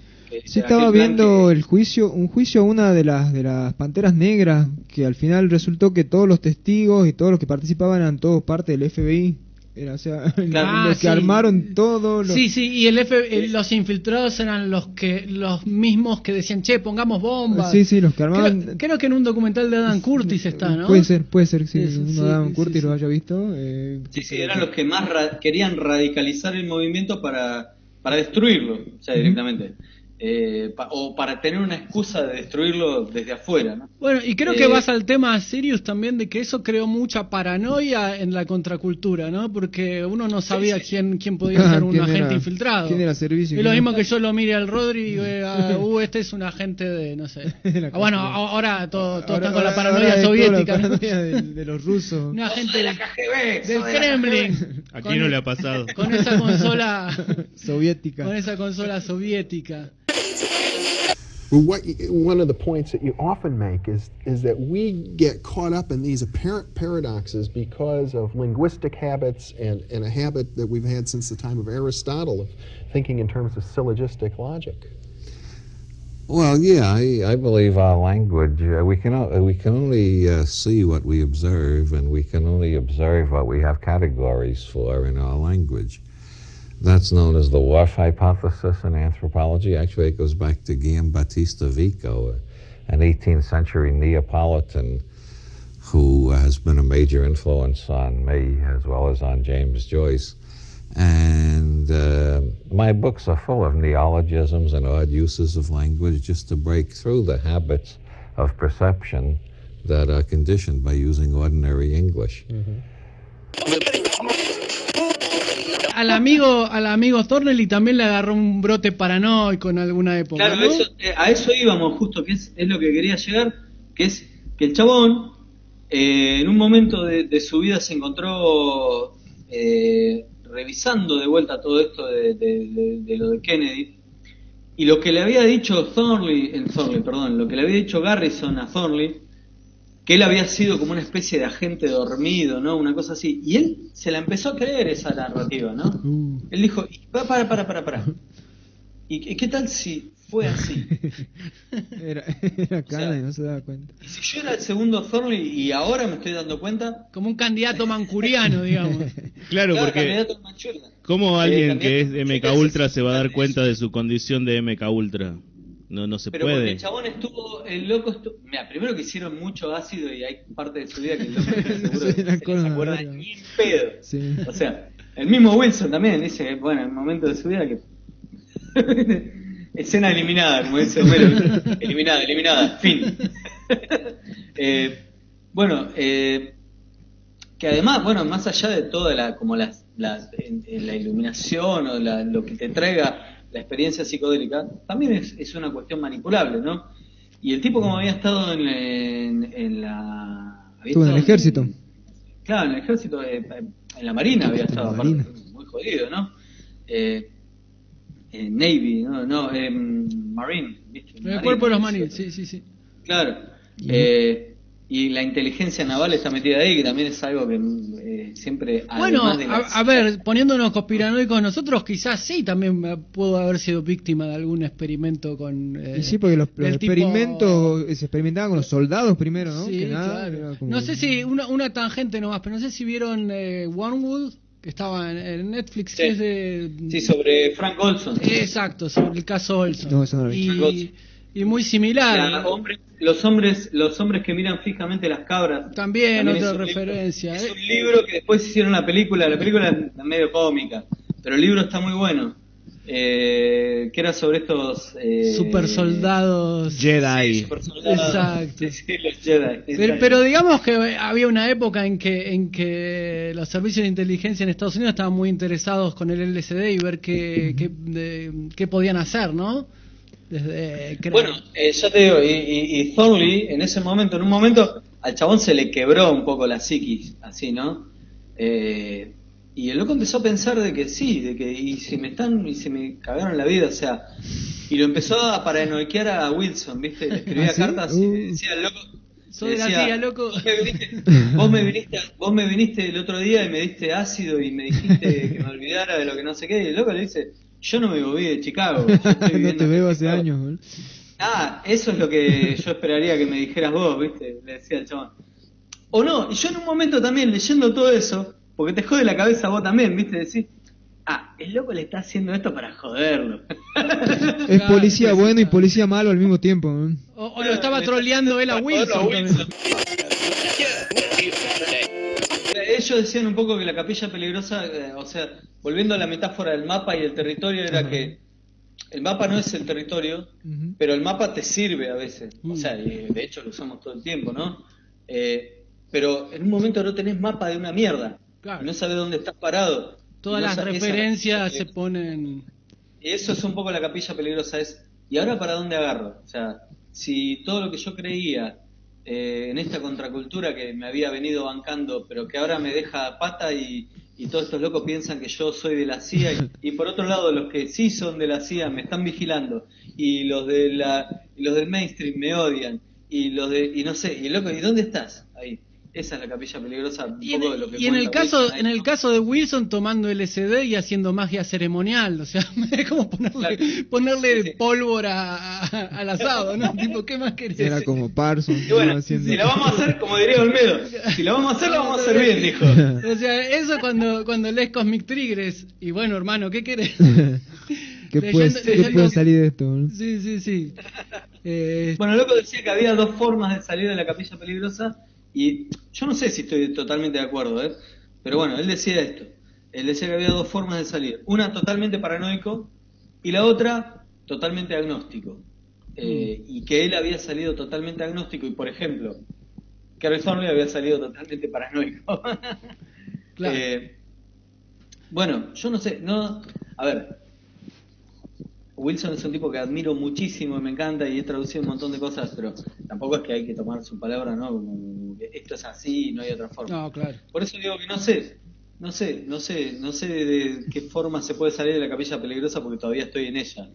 Sí, estaba viendo un juicio a una de las Panteras Negras, que al final resultó que todos los testigos y todos los que participaban eran todos parte del FBI. Era, o sea, los que armaron todo. Sí, y los infiltrados eran los mismos que decían, che, pongamos bombas. Sí, los que armaban. Creo que en un documental de Adam Curtis está, ¿no? Puede ser, sí, uno de Adam Curtis lo haya visto. Sí, eran los que más querían radicalizar el movimiento para para destruirlo, o sea, directamente. O para tener una excusa de destruirlo desde afuera, ¿no? Bueno, y creo que vas al tema Sirius también, de que eso creó mucha paranoia en la contracultura, ¿no? Porque uno no sabía quién podía ser un agente infiltrado. ¿Quién era servicio? Es lo mismo que yo lo mire al Rodri y vea, este es un agente de, no sé. Bueno, ahora todo está con la paranoia soviética. La paranoia de los rusos. Un agente de la KGB, del Kremlin. ¿A quién no le ha pasado? Con esa consola soviética. Con esa consola soviética. Well, one of the points that you often make is that we get caught up in these apparent paradoxes because of linguistic habits and a habit that we've had since the time of Aristotle of thinking in terms of syllogistic logic. Well, yeah, I believe our language, we can only see what we observe, and we can only observe what we have categories for in our language. That's known as the Whorf hypothesis in anthropology. Actually, it goes back to Guillaume Battista Vico, an 18th century Neapolitan who has been a major influence on me as well as on James Joyce. And my books are full of neologisms and odd uses of language just to break through the habits of perception that are conditioned by using ordinary English. Mm-hmm. Al amigo Thornley también le agarró un brote paranoico en alguna época. Claro, ¿no? a eso íbamos justo, que es lo que quería llegar, que es que el chabón en un momento de su vida se encontró revisando de vuelta todo esto de lo de Kennedy, y lo que le había dicho lo que le había dicho Garrison a Thornley, que él había sido como una especie de agente dormido, ¿no? Una cosa así. Y él se la empezó a creer esa narrativa, ¿no? Él dijo, para. ¿Y qué tal si fue así? Era cara y no se daba cuenta. Y si yo era el segundo Thornley y ahora me estoy dando cuenta... Como un candidato mancuriano, digamos. Claro, porque ¿cómo alguien que es de MK Ultra se va a dar cuenta de su condición de MK Ultra? No se pero puede. Porque el loco estuvo... Mira, primero que hicieron mucho ácido y hay parte de su vida que el loco seguro se acuerda ni en pedo. Sí. O sea, el mismo Wilson también dice que, bueno, en el momento de su vida que... Escena eliminada, como dice Homero. eliminada, fin. Que además, bueno, más allá de toda la iluminación o lo que te traiga la experiencia psicodélica, también es una cuestión manipulable, ¿no? Y el tipo, como había estado en la... Estuvo en el ejército. Claro, en el ejército, en la marina había estado, aparte, muy jodido, ¿no? Navy, Marine, ¿viste? El cuerpo de los Marines, sí. Claro. Y la inteligencia naval está metida ahí, que también es algo que siempre... Bueno, a ver, poniéndonos conspiranoicos nosotros, quizás sí, también pudo haber sido víctima de algún experimento con... sí, porque los experimentos se experimentaban con los soldados primero, ¿no? Sí, que nada, claro. como... No sé si, una tangente nomás, pero no sé si vieron Wormwood, que estaba en Netflix, sí. Que es de... Sí, sobre Frank Olson. Exacto, sobre el caso Olson. No, eso no lo vi. Y muy similar. Los hombres que miran fijamente las cabras. También otra referencia. Es un libro que después hicieron la película es medio cómica, pero el libro está muy bueno. Que era sobre estos... super soldados Jedi. Sí, super soldados. Exacto. Sí, los Jedi. Pero digamos que había una época en que los servicios de inteligencia en Estados Unidos estaban muy interesados con el LSD y ver qué podían hacer, ¿no? Bueno, ya te digo, y Thornley en un momento al chabón se le quebró un poco la psiquis, así, ¿no? Y el loco empezó a pensar de que y se me cagaron la vida, o sea, y lo empezó a paranoiquear a Wilson, ¿viste? Le escribía cartas y le decía al loco, soy la tía, loco. Vos me viniste el otro día y me diste ácido y me dijiste que me olvidara de lo que no sé qué, y el loco le dice, yo no me moví de Chicago. No te veo hace años, ¿no? Eso es lo que yo esperaría que me dijeras vos, ¿viste? Le decía el chabón. O no, y yo en un momento también leyendo todo eso, porque te jode la cabeza vos también, ¿viste? Decís, el loco le está haciendo esto para joderlo. Es policía bueno y policía malo al mismo tiempo, ¿no? O lo estaba troleando él a Wilson. ellos decían un poco que la capilla peligrosa, o sea, volviendo a la metáfora del mapa y el territorio, era que el mapa no es el territorio, pero el mapa te sirve a veces. O sea, y de hecho lo usamos todo el tiempo, ¿no? Pero en un momento no tenés mapa de una mierda. Claro. No sabes dónde estás parado. Todas las referencias se ponen... Y eso es un poco la capilla peligrosa, ¿y ahora para dónde agarro? O sea, si todo lo que yo creía en esta contracultura que me había venido bancando, pero que ahora me deja pata y todos estos locos piensan que yo soy de la CIA, y por otro lado los que sí son de la CIA me están vigilando, y los del mainstream me odian, y no sé, y loco, ¿y dónde estás? Ahí. Esa es la capilla peligrosa, un poco de lo que y en el caso de Wilson tomando LSD y haciendo magia ceremonial, o sea, es como ponerle pólvora al asado, ¿no? Tipo, ¿qué más querés? Era como Parsons. Y bueno, si la vamos a hacer, como diría Olmedo, si la vamos a hacer, la vamos a hacer bien, dijo. O sea, eso cuando lees Cosmic Triggers, y bueno, hermano, ¿qué querés? ¿Qué puede salir de esto? ¿No? Sí. Bueno, loco decía que había dos formas de salir de la capilla peligrosa. Y yo no sé si estoy totalmente de acuerdo, pero bueno, él decía esto. Él decía que había dos formas de salir. Una totalmente paranoico y la otra totalmente agnóstico. Y que él había salido totalmente agnóstico y, por ejemplo, Kerry Thornley había salido totalmente paranoico. Claro. Bueno, yo no sé, a ver, Wilson es un tipo que admiro muchísimo y me encanta y he traducido un montón de cosas, pero tampoco es que hay que tomar su palabra, ¿no? Como esto es así, no hay otra forma. No, claro. Por eso digo que no sé de qué forma se puede salir de la capilla peligrosa porque todavía estoy en ella.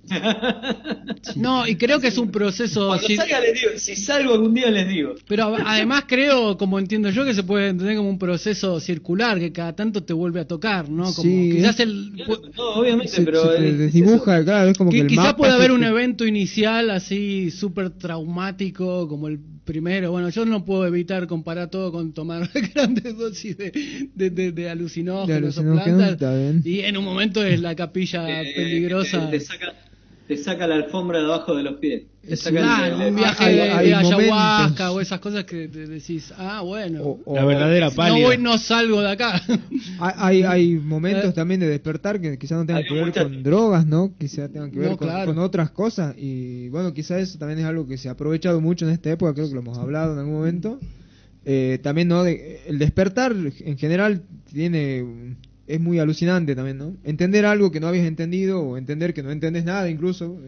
No, y creo que es un proceso... Cuando salga les digo, si salgo algún día les digo. Pero además creo, como entiendo yo, que se puede entender como un proceso circular, que cada tanto te vuelve a tocar, ¿no? Como sí, quizás no, obviamente, pero... Se desdibuja, claro, es como que el quizás mapa puede haber un evento inicial así súper traumático, como el primero. Bueno, yo no puedo evitar comparar todo con tomar grandes dosis de alucinógenos o plantas, y en un momento es la capilla peligrosa. Te saca la alfombra de abajo de los pies. Un viaje de ayahuasca o esas cosas que te decís, bueno, la verdadera pálida. No salgo de acá. Hay momentos también de despertar que quizás no tengan que ver con drogas, ¿no? Quizás tengan que ver con otras cosas. Y bueno, quizás eso también es algo que se ha aprovechado mucho en esta época, creo que lo hemos hablado en algún momento. También, ¿no? El despertar en general es muy alucinante también, ¿no? Entender algo que no habías entendido o entender que no entendés nada incluso.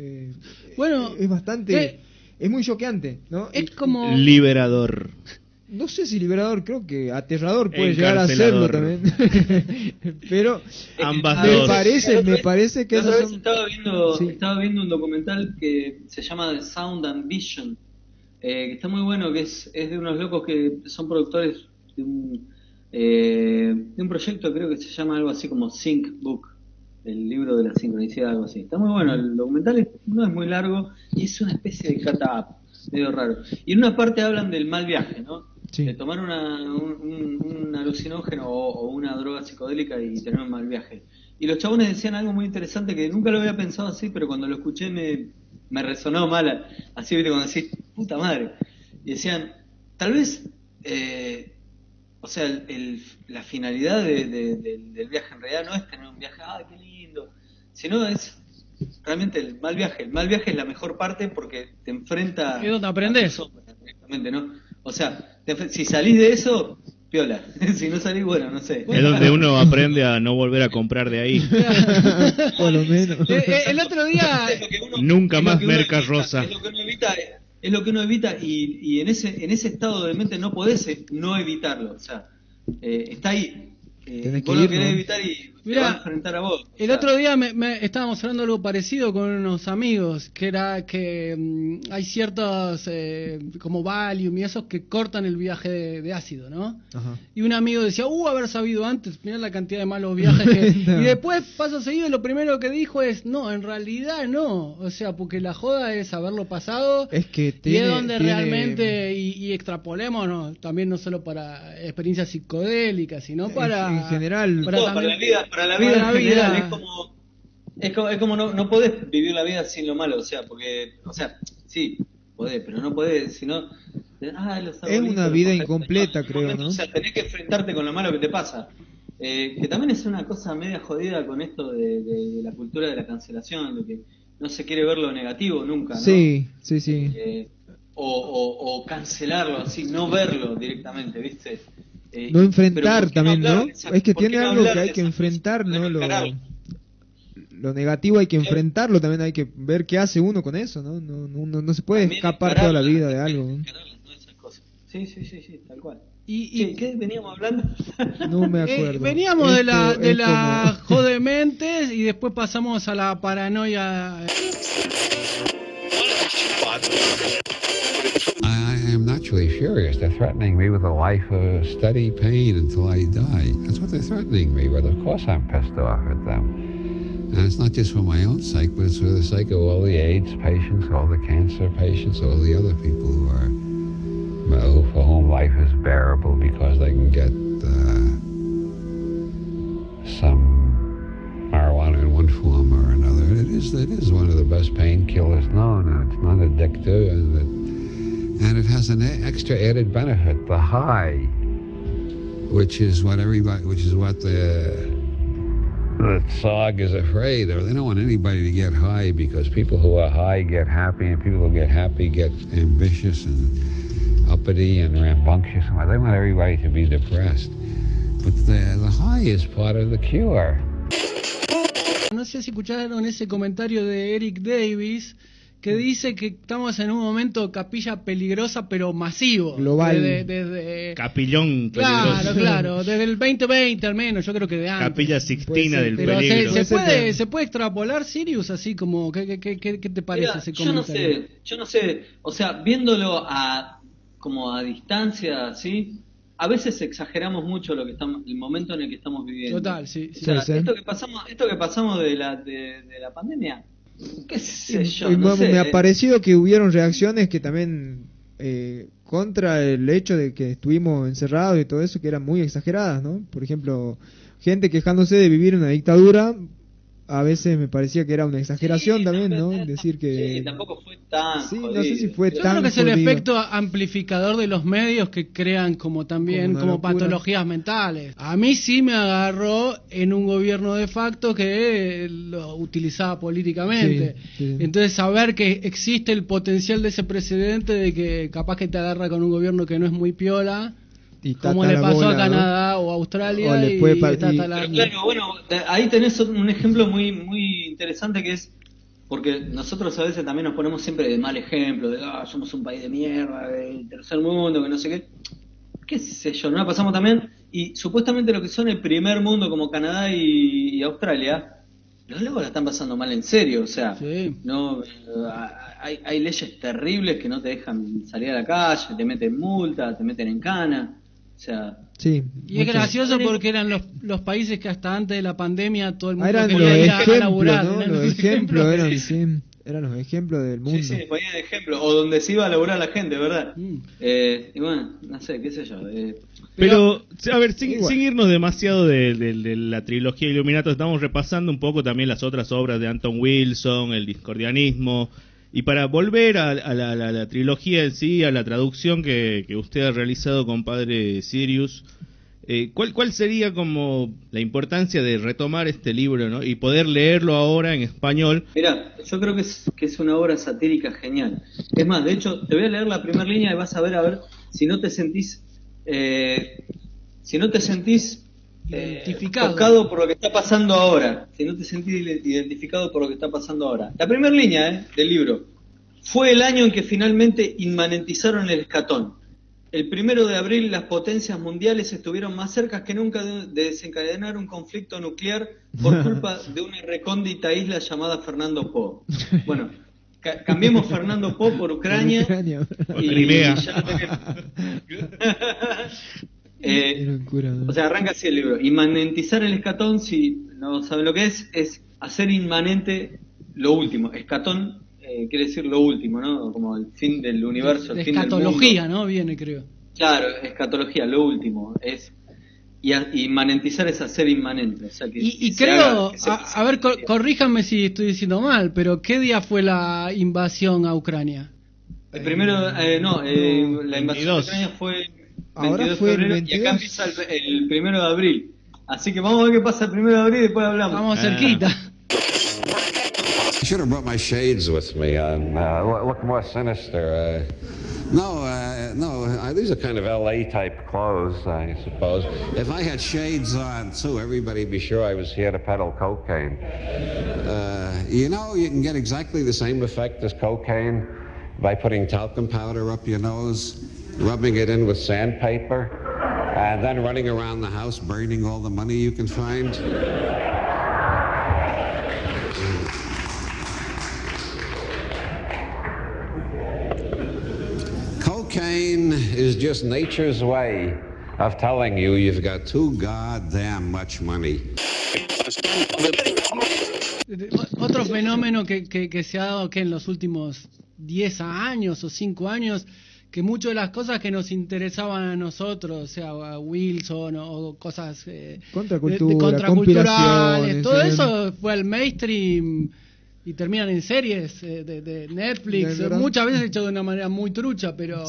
Bueno, es bastante... es muy choqueante, ¿no? Es como... Liberador. No sé si liberador, creo que aterrador puede llegar a serlo también. Pero ambas me parece que otra vez estaba viendo un documental que se llama The Sound and Vision, que está muy bueno, que es de unos locos que son productores de un proyecto, creo que se llama algo así como Sync Book, el libro de la sincronicidad, algo así. Está muy bueno, el documental no es muy largo y es una especie de cut-up medio raro. Y en una parte hablan del mal viaje, ¿no? Sí. De tomar un alucinógeno o una droga psicodélica y tener un mal viaje. Y los chabones decían algo muy interesante que nunca lo había pensado así, pero cuando lo escuché me resonó mal, así, ¿viste? Cuando decís, puta madre. Y decían, tal vez... o sea, la finalidad del viaje en realidad no es tener un viaje, ¡ay, qué lindo! Sino es realmente el mal viaje. El mal viaje es la mejor parte porque te enfrenta... ¿Y dónde aprendés? Directamente, ¿no? O sea, si salís de eso, piola. Si no salís, bueno, no sé. Es donde uno aprende a no volver a comprar de ahí. Por lo menos. El otro día... Nunca más merca rosa. Es lo que uno evita y en ese estado de mente no podés no evitarlo. O sea, está ahí. Vos lo querés evitar y te va a enfrentar a vos. El otro día estábamos hablando de algo parecido con unos amigos, que era que hay ciertos como Valium y esos que cortan el viaje de ácido, ¿no? Ajá. Y un amigo decía, haber sabido antes, mirá la cantidad de malos viajes que... Y después, paso seguido, lo primero que dijo es, no, en realidad no. O sea, porque la joda es haberlo pasado, es que y es donde realmente, y extrapolémonos, también no solo para experiencias psicodélicas, sino para... En general... Para la vida en general, es como no podés vivir la vida sin lo malo, o sea, sí, podés, pero no podés, sino Es una vida incompleta, creo, ¿no? O sea, tenés que enfrentarte con lo malo que te pasa. Que también es una cosa media jodida con esto de la cultura de la cancelación, de que no se quiere ver lo negativo nunca, ¿no? Sí. O cancelarlo así, no verlo directamente, ¿viste? No enfrentar también, ¿no? Es que tiene algo que hay que enfrentar, ¿no? Lo negativo hay que enfrentarlo, también hay que ver qué hace uno con eso, ¿no? No se puede escapar toda la vida de algo, ¿no? Sí, tal cual. ¿Y qué veníamos hablando? No me acuerdo. Veníamos de la jodementes y después pasamos a la paranoia. I am naturally furious. They're threatening me with a life of steady pain until I die. That's what they're threatening me with. Of course I'm pissed off at them. And it's not just for my own sake, but it's for the sake of all the AIDS patients, all the cancer patients, all the other people who are, well, for whom life is bearable because they can get some marijuana in one form or another. It is one of the best painkillers known, and it's not addictive, and it has an extra added benefit, the high, which is what the SOG is afraid of. They don't want anybody to get high because people who are high get happy, and people who get happy get ambitious and uppity and rambunctious. They want everybody to be depressed. But the high is part of the cure. No sé si escucharon ese comentario de Eric Davis que dice que estamos en un momento capilla peligrosa pero masivo. Global. Desde Capillón peligroso. Claro, desde el 2020 al menos, yo creo que de antes. Capilla Sixtina del pero peligro. ¿Se puede extrapolar, Sirius, así como, ¿qué te parece ese comentario? Yo no sé, o sea, viéndolo como a distancia, ¿sí? A veces exageramos mucho el momento en el que estamos viviendo. Total, sí. O sea, esto que pasamos de la pandemia, qué sé yo, no sé. Me ha parecido que hubieron reacciones que también contra el hecho de que estuvimos encerrados y todo eso, que eran muy exageradas, ¿no? Por ejemplo, gente quejándose de vivir en una dictadura. A veces me parecía que era una exageración también, ¿no? Decir que... Sí, tampoco fue tan jodido. No sé si fue Yo tan creo que es jodido. el efecto amplificador de los medios que crean como patologías mentales. A mí sí me agarró en un gobierno de facto que lo utilizaba políticamente. Sí. Entonces saber que existe el potencial de ese precedente de que capaz que te agarra con un gobierno que no es muy piola... Como le pasó a Canadá o a Australia, Claro, bueno, ahí tenés un ejemplo muy muy interesante que es, porque nosotros a veces también nos ponemos siempre de mal ejemplo, de somos un país de mierda, del tercer mundo, que no sé qué sé yo, no la pasamos también, y supuestamente lo que son el primer mundo como Canadá y Australia, los locos la están pasando mal en serio, o sea, no hay leyes terribles que no te dejan salir a la calle, te meten multa, te meten en cana. O sea, y es gracioso porque eran los países que hasta antes de la pandemia todo el mundo eran quería ir a laburar, ¿no? Los ejemplos eran los ejemplos del mundo. Sí, ponían ejemplos, o donde se iba a laburar la gente, ¿verdad? Y bueno, no sé, qué sé yo. Pero, a ver, sin irnos demasiado de la trilogía Illuminato, estamos repasando un poco también las otras obras de Anton Wilson, el discordianismo. Y para volver a la trilogía en sí, a la traducción que usted ha realizado, compadre Sirius, ¿cuál sería como la importancia de retomar este libro, ¿no? Y poder leerlo ahora en español? Mira, yo creo que es una obra satírica genial. Es más, de hecho, te voy a leer la primera línea y vas a ver si no te sentís identificado, tocado por lo que está pasando ahora, si no te sentís identificado por lo que está pasando ahora. La primera línea del libro: fue el año en que finalmente inmanentizaron el escatón. El 1 de abril las potencias mundiales estuvieron más cerca que nunca de desencadenar un conflicto nuclear por culpa de una recóndita isla llamada Fernando Po. Bueno, cambiemos Fernando Po por Ucrania y Crimea. Ya lo tenemos. O sea, arranca así el libro: inmanentizar el escatón, si no saben lo que es hacer inmanente lo último. Escatón quiere decir lo último, ¿no? Como el fin del universo, el fin del mundo. Escatología, ¿no? Viene, creo. Claro, escatología, lo último. Y inmanentizar es hacer inmanente. O sea, y creo, a ver, corríjanme si estoy diciendo mal, pero ¿qué día fue la invasión a Ucrania? El primero, la invasión de Ucrania fue el 22 de febrero y acá empieza el 1 de abril. Así que vamos a ver qué pasa el 1 de abril y después hablamos. Vamos cerquita. I should have brought my shades with me and look more sinister. No, these are kind of LA type clothes, I suppose. If I had shades on too, everybody'd be sure I was here to peddle cocaine. You can get exactly the same effect as cocaine by putting talcum powder up your nose, rubbing it in with sandpaper, and then running around the house burning all the money you can find. Cocaine is just nature's way of telling you you've got too goddamn much money. Otro fenómeno que se ha dado que en los últimos 10 años o 5 años, que muchas de las cosas que nos interesaban a nosotros, o sea, a Wilson o cosas contraculturales, todo eso fue al mainstream y terminan en series de Netflix, muchas veces hecho de una manera muy trucha, pero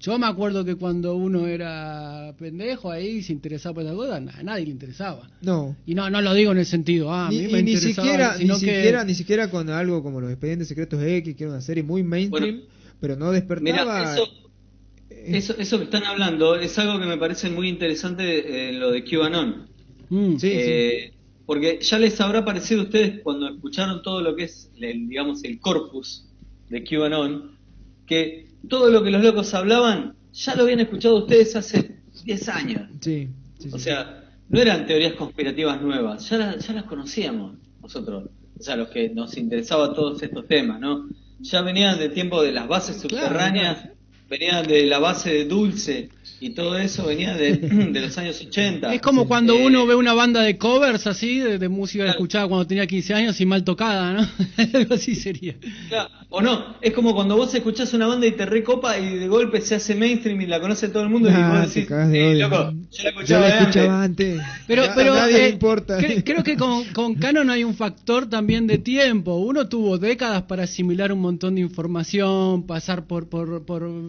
yo me acuerdo que cuando uno era pendejo ahí se interesaba por esas cosas, a nadie le interesaba. No. Y no lo digo en el sentido, a mí me interesaba, ni siquiera con algo como Los Expedientes Secretos X, que era una serie muy mainstream, pero no despertaba. Mirá, eso que están hablando es algo que me parece muy interesante en lo de QAnon. Porque ya les habrá parecido a ustedes cuando escucharon todo lo que es, el corpus de QAnon, que todo lo que los locos hablaban ya lo habían escuchado ustedes hace 10 años. O sea, no eran teorías conspirativas nuevas, ya las conocíamos nosotros, o sea, los que nos interesaban todos estos temas, ¿no? Ya venían del tiempo de las bases subterráneas, venían de la base de Dulce y todo eso venía de los años 80. Es como cuando uno ve una banda de covers así, de música que escuchaba cuando tenía 15 años y mal tocada, ¿no? Algo así sería. Claro, o no, es como cuando vos escuchás una banda y te recopa y de golpe se hace mainstream y la conoce todo el mundo y vos decís, loco, yo la escuchaba antes. Pero a nadie le importa. Creo que con Canon hay un factor también de tiempo. Uno tuvo décadas para asimilar un montón de información, pasar por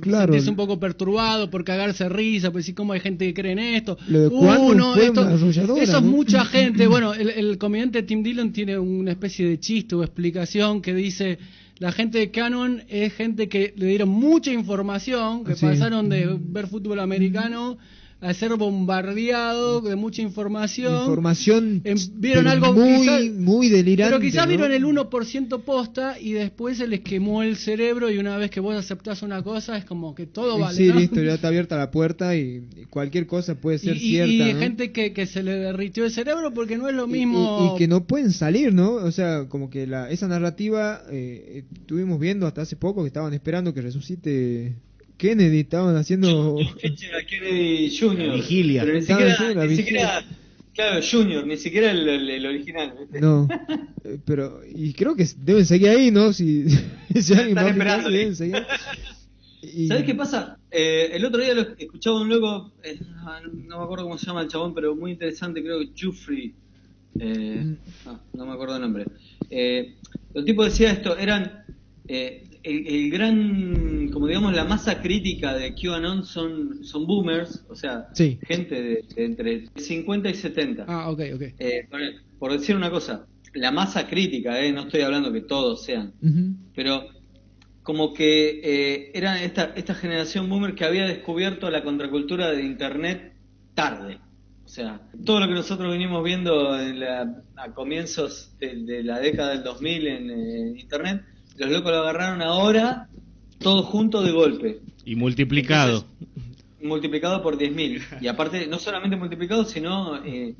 sentirse un poco perturbado, por cagarse risa, pues sí, cómo hay gente que cree en esto. Eso es mucha gente. Bueno, el comediante Tim Dillon tiene una especie de chiste o explicación que dice: la gente de Canon es gente que le dieron mucha información, que pasaron de ver fútbol americano a ser bombardeado de mucha información, vieron algo muy delirante, pero quizás vieron el 1% posta y después se les quemó el cerebro, y una vez que vos aceptás una cosa es como que todo vale, ¿no? Listo, ya está abierta la puerta y cualquier cosa puede ser cierta, y ¿no? gente que se le derritió el cerebro porque no es lo mismo, y que no pueden salir, ¿no? O sea, como que esa narrativa estuvimos viendo hasta hace poco que estaban esperando que resucite Kennedy, estaban haciendo Kennedy Jr. Vigilia. Pero ni siquiera claro, Junior, ni siquiera el original, ¿viste? No, pero y creo que deben seguir ahí, ¿no? Si alguien están va esperando, deben seguir. ¿Sabés qué pasa? El otro día lo escuchaba un loco, no me acuerdo cómo se llama el chabón, pero muy interesante, creo que Jeffrey, no me acuerdo el nombre. El tipo decía esto, eran el gran, como digamos, la masa crítica de QAnon son boomers, o sea, gente de entre 50 y 70. Ok. Por decir una cosa, la masa crítica, no estoy hablando que todos sean, pero como que era esta generación boomer que había descubierto la contracultura de Internet tarde. O sea, todo lo que nosotros venimos viendo a comienzos de la década del 2000 en Internet, los locos lo agarraron ahora, todo junto de golpe. Y multiplicado. Entonces, multiplicado por 10.000. Y aparte, no solamente multiplicado, sino... en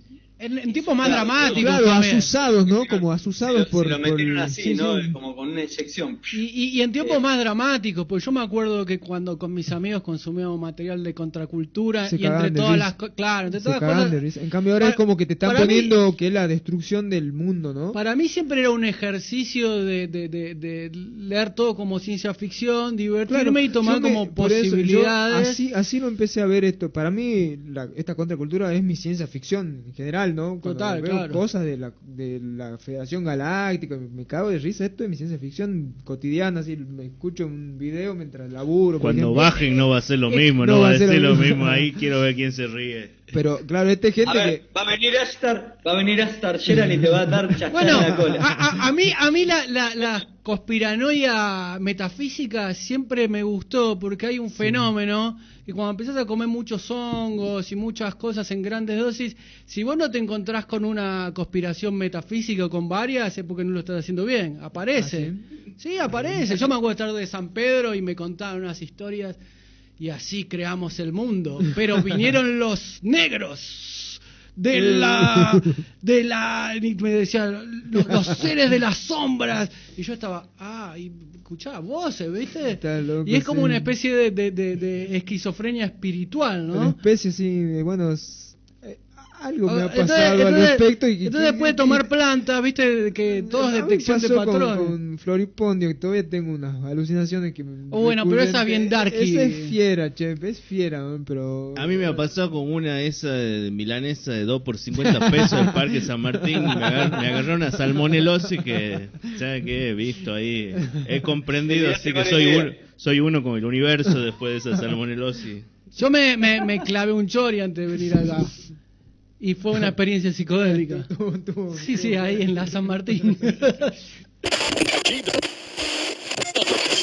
tiempos más dramáticos. Claro, asusados, ¿no? Como asusados por... Se lo metieron así, ¿no? Como con una inyección. Y en tiempos más dramáticos, pues yo me acuerdo que cuando con mis amigos consumíamos material de contracultura y entre todas las cosas... Claro, entre todas las cosas... En cambio ahora es como que te están poniendo que es la destrucción del mundo, ¿no? Para mí siempre era un ejercicio de leer todo como ciencia ficción, divertirme y tomar como posibilidades. Así lo empecé a ver esto. Para mí esta contracultura es mi ciencia ficción en general. real, ¿no? Cuando Total, veo claro. cosas de la Federación Galáctica, me cago de risa. Esto es mi ciencia ficción cotidiana, así me escucho un video mientras laburo. Cuando bajen no va a ser lo mismo, no va a ser lo mismo. Ahí quiero ver quién se ríe. Pero claro, esta gente que... Va a venir Astar Sheran y te va a dar chascar en la cola. A mí la conspiranoia metafísica siempre me gustó, porque hay un fenómeno que cuando empezás a comer muchos hongos y muchas cosas en grandes dosis, si vos no te encontrás con una conspiración metafísica o con varias, es porque no lo estás haciendo bien. Aparece. Sí, aparece. Yo me acuerdo de estar de San Pedro y me contaban unas historias y así creamos el mundo. Pero vinieron los negros de la me decían los seres de las sombras, y yo estaba y escuchaba voces, ¿viste? Loco, y es como una especie de esquizofrenia espiritual, ¿no? Una especie así de, bueno, algo me ha pasado al respecto. Entonces puede tomar plantas, ¿viste? Que todo es detección de patrón. Con Floripondio, que todavía tengo unas alucinaciones que bueno, pero esa es bien darky. Esa es fiera, che, es fiera, pero... A mí me ha pasado con una esa de milanesa de 2 por 50 pesos del Parque San Martín, y me agarró una salmonelosis que, ¿sabes qué? He visto ahí, he comprendido, así que soy uno con el universo después de esa salmonelosis. Yo me clavé un chori antes de venir acá. Y fue una experiencia psicodélica. Sí, ahí en la San Martín.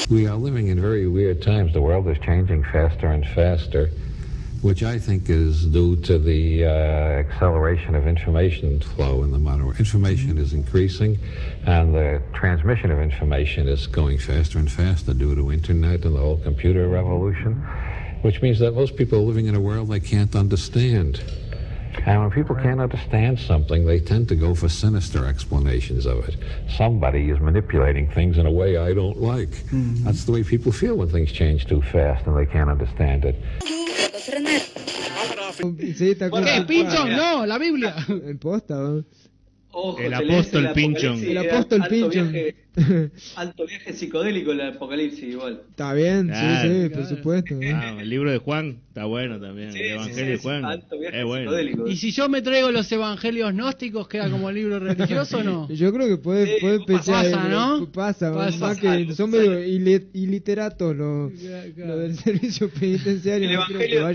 We are living in very weird times. The world is changing faster and faster, which I think is due to the acceleration of information flow in the modern world. Information is increasing, and the transmission of information is going faster and faster due to internet and the whole computer revolution, which means that most people are living in a world they can't understand. And when people can't understand something, they tend to go for sinister explanations of it. Somebody is manipulating things in a way I don't like. Mm-hmm. That's the way people feel when things change too fast and they can't understand it. ¿Qué? ¿Pinchón? No, la Biblia. En posta, ¿no? Ojo, el apóstol Pinchón. El apóstol Pinchón. Alto viaje psicodélico el Apocalipsis igual. Está bien, sí, por supuesto. El libro de Juan está bueno también. El Evangelio de Juan alto viaje es bueno. Psicodélico. ¿Y si yo me traigo los evangelios gnósticos, queda como libro religioso o no? Yo creo que puede pensar. Pasa, ¿no? Pasa. Más que son medio iliteratos los del servicio penitenciario. El Evangelio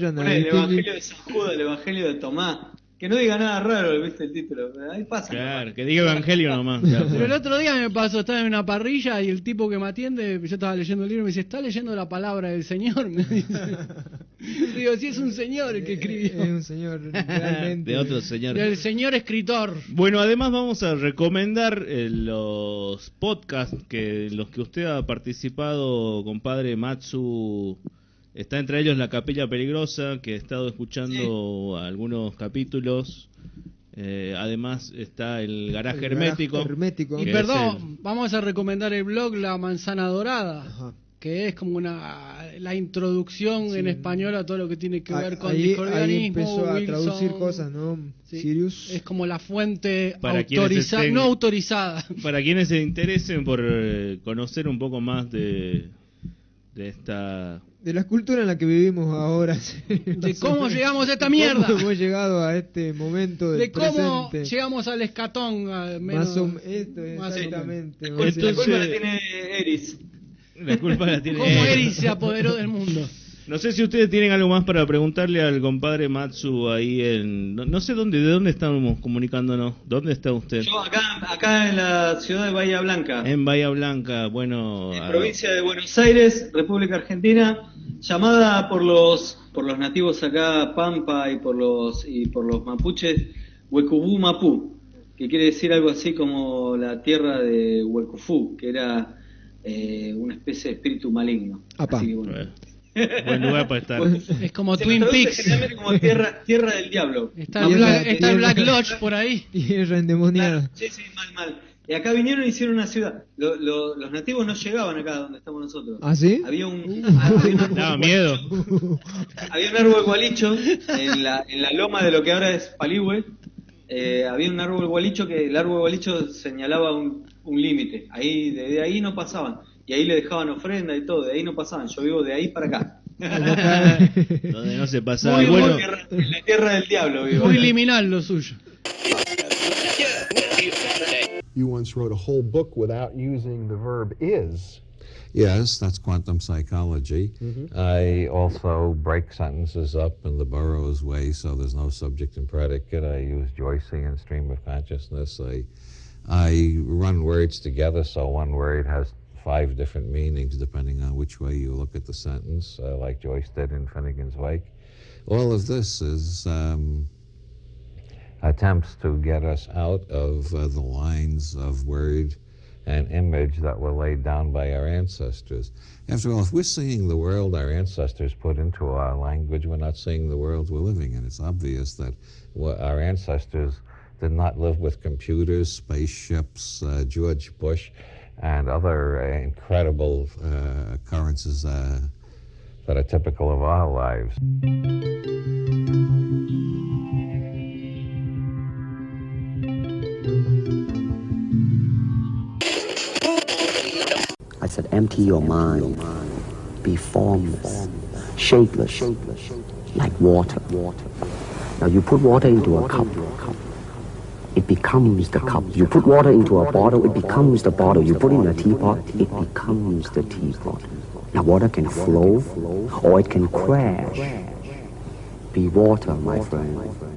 de San Judas, el Evangelio de Tomás. Que no diga nada raro, ¿viste el título? Ahí pasa. Claro, que diga Evangelio nomás. Pero el otro día me pasó, estaba en una parrilla y el tipo que me atiende, yo estaba leyendo el libro y me dice, ¿está leyendo la palabra del Señor? Me dice. Digo, sí, es un señor el que escribió. Es un señor, realmente. De otro señor. Del señor escritor. Bueno, además vamos a recomendar los podcasts los que usted ha participado, compadre Matsu. Está entre ellos La Capilla Peligrosa, que he estado escuchando algunos capítulos. Además está el Garaje Hermético. Y perdón, vamos a recomendar el blog La Manzana Dorada. Ajá. Que es como la introducción en español a todo lo que tiene que ver con discordianismo. Ahí empezó a traducir cosas, ¿no? Sí. Sirius. Es como la fuente autorizada, no autorizada. Para quienes se interesen por conocer un poco más de esta... De la cultura en la que vivimos ahora. De cómo llegamos a esta mierda. Cómo hemos llegado a este momento del presente. De cómo llegamos al escatón. Exactamente. La culpa la tiene Eris. La culpa la tiene Cómo Eris se apoderó del mundo. No sé si ustedes tienen algo más para preguntarle al compadre Matsu ahí en... No sé de dónde estamos comunicándonos. ¿Dónde está usted? Yo acá en la ciudad de Bahía Blanca. En Bahía Blanca, bueno... En provincia de Buenos Aires, República Argentina, llamada por los nativos acá, Pampa, y por los mapuches, Huecubú Mapú, que quiere decir algo así como la tierra de Huecufú, que era una especie de espíritu maligno. Así que bueno. Buen lugar para estar. Es como Twin Peaks. Generalmente como tierra del diablo. Está el Black Lodge por ahí. Tierra endemoniada. Sí, mal. Y acá vinieron y hicieron una ciudad. Los nativos no llegaban acá donde estamos nosotros. ¿Ah, sí? Había un daba miedo. Había un árbol gualicho en la loma de lo que ahora es Palihue. Había un árbol gualicho que el árbol gualicho señalaba un límite. Desde ahí no pasaban. Y ahí le dejaban ofrenda y todo, de ahí no pasaban. Yo vivo de ahí para acá. Donde no se pasaba. En la tierra del diablo vivo. Muy liminal lo suyo. You once wrote a whole book without using the verb is. Yes, that's quantum psychology. I also break sentences up in the Burroughs way, so there's no subject and predicate. I use Joycean stream of consciousness. I run words together, so one word has 5 different meanings depending on which way you look at the sentence, like Joyce did in Finnegan's Wake. All of this is attempts to get us out of the lines of word and image that were laid down by our ancestors. After all, if we're seeing the world our ancestors put into our language, we're not seeing the world we're living in. It's obvious that our ancestors did not live with computers, spaceships, George Bush, and other incredible occurrences that are typical of our lives. I said, empty your mind, be formless, shapeless, like water. Now you put water into a cup, it becomes the cup. You put water into a bottle, it becomes the bottle. You put it in a teapot, it becomes the teapot. Now water can flow or it can crash. Be water, my friend.